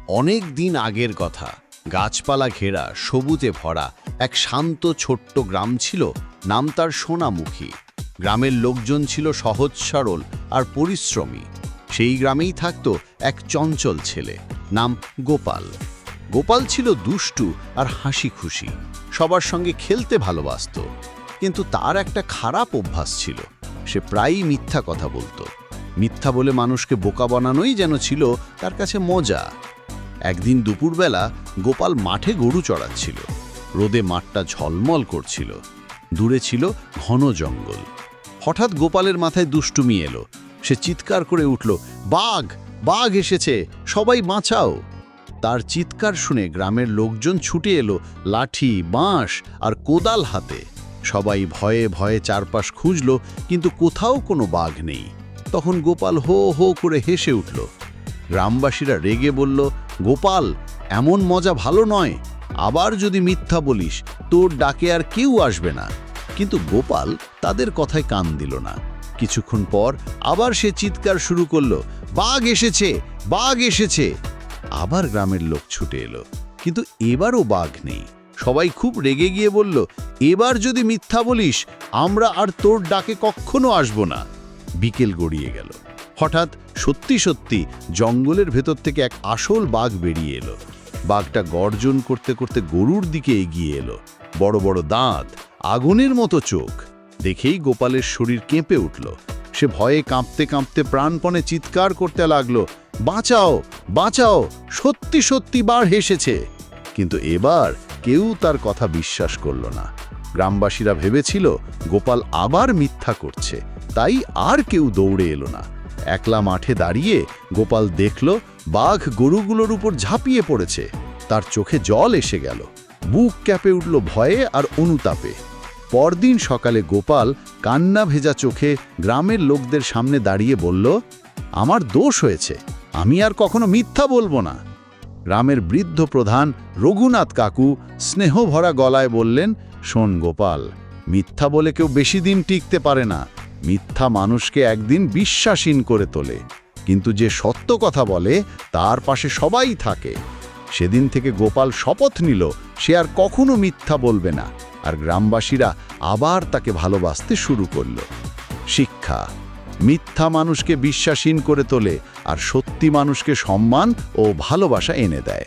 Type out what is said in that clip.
অনেক দিন আগের কথা। গাছপালা ঘেরা, সবুজে ভরা এক শান্ত ছোট্ট গ্রাম ছিল। নাম তার সোনামুখী। গ্রামের লোকজন ছিল সহজ সরল আর পরিশ্রমী। সেই গ্রামেই থাকত এক চঞ্চল ছেলে, নাম গোপাল। গোপাল ছিল দুষ্টু আর হাসি খুশি, সবার সঙ্গে খেলতে ভালোবাসত। কিন্তু তার একটা খারাপ অভ্যাস ছিল, সে প্রায়ই মিথ্যা কথা বলতো। মিথ্যা বলে মানুষকে বোকা বানানোই যেন ছিল তার কাছে মজা। একদিন দুপুরবেলা গোপাল মাঠে গরু চড়াচ্ছিল। রোদে মাঠটা ঝলমল করছিল, দূরে ছিল ঘন জঙ্গল। হঠাৎ গোপালের মাথায় দুষ্টুমি এলো। সে চিৎকার করে উঠল, বাঘ, বাঘ এসেছে, সবাই বাঁচাও। তার চিৎকার শুনে গ্রামের লোকজন ছুটে এলো, লাঠি, বাঁশ আর কোদাল হাতে। সবাই ভয়ে ভয়ে চারপাশ খুঁজল, কিন্তু কোথাও কোনো বাঘ নেই। তখন গোপাল হো হো করে হেসে উঠল। গ্রামবাসীরা রেগে বলল, গোপাল, এমন মজা ভালো নয়। আবার যদি মিথ্যা বলিস, তোর ডাকে আর কেউ আসবে না। কিন্তু গোপাল তাদের কথায় কান দিল না। কিছুক্ষণ পর আবার সে চিৎকার শুরু করল, বাঘ এসেছে, বাঘ এসেছে। আবার গ্রামের লোক ছুটে এলো, কিন্তু এবারও বাঘ নেই। সবাই খুব রেগে গিয়ে বলল, এবার যদি মিথ্যা বলিস, আমরা আর তোর ডাকে কখনো আসব না। বিকেল গড়িয়ে গেল। হঠাৎ সত্যি সত্যি জঙ্গলের ভেতর থেকে এক আসল বাঘ বেরিয়ে এলো। বাঘটা গর্জন করতে করতে গরুর দিকে এগিয়ে এলো। বড় বড় দাঁত, আগুনের মতো চোখ। দেখেই গোপালের শরীর কেঁপে উঠল। সে ভয়ে কাঁপতে কাঁপতে প্রাণপণে চিৎকার করতে লাগলো, বাঁচাও, বাঁচাও, সত্যি সত্যি বাঘ এসেছে। কিন্তু এবার কেউ তার কথা বিশ্বাস করল না। গ্রামবাসীরা ভেবেছিল গোপাল আবার মিথ্যা করছে, তাই আর কেউ দৌড়ে এলো না। একলা মাঠে দাঁড়িয়ে গোপাল দেখল বাঘ গরুগুলোর উপর ঝাঁপিয়ে পড়েছে। তার চোখে জল এসে গেল, বুক ক্যাপে উঠল ভয়ে আর অনুতাপে। পরদিন সকালে গোপাল কান্না ভেজা চোখে গ্রামের লোকদের সামনে দাঁড়িয়ে বলল, আমার দোষ হয়েছে, আমি আর কখনো মিথ্যা বলবো না। গ্রামের বৃদ্ধ প্রধান রঘুনাথ কাকু স্নেহভরা গলায় বললেন, শোন গোপাল, মিথ্যা বলে কেউ বেশি দিন টিকতে পারে না। মিথ্যা মানুষকে একদিন বিশ্বাসহীন করে তোলে, কিন্তু যে সত্য কথা বলে তার পাশে সবাই থাকে। সেদিন থেকে গোপাল শপথ নিল সে আর কখনো মিথ্যা বলবে না, আর গ্রামবাসীরা আবার তাকে ভালোবাসতে শুরু করল। শিক্ষা: মিথ্যা মানুষকে বিশ্বাসহীন করে তোলে আর সত্যি মানুষকে সম্মান ও ভালোবাসা এনে দেয়।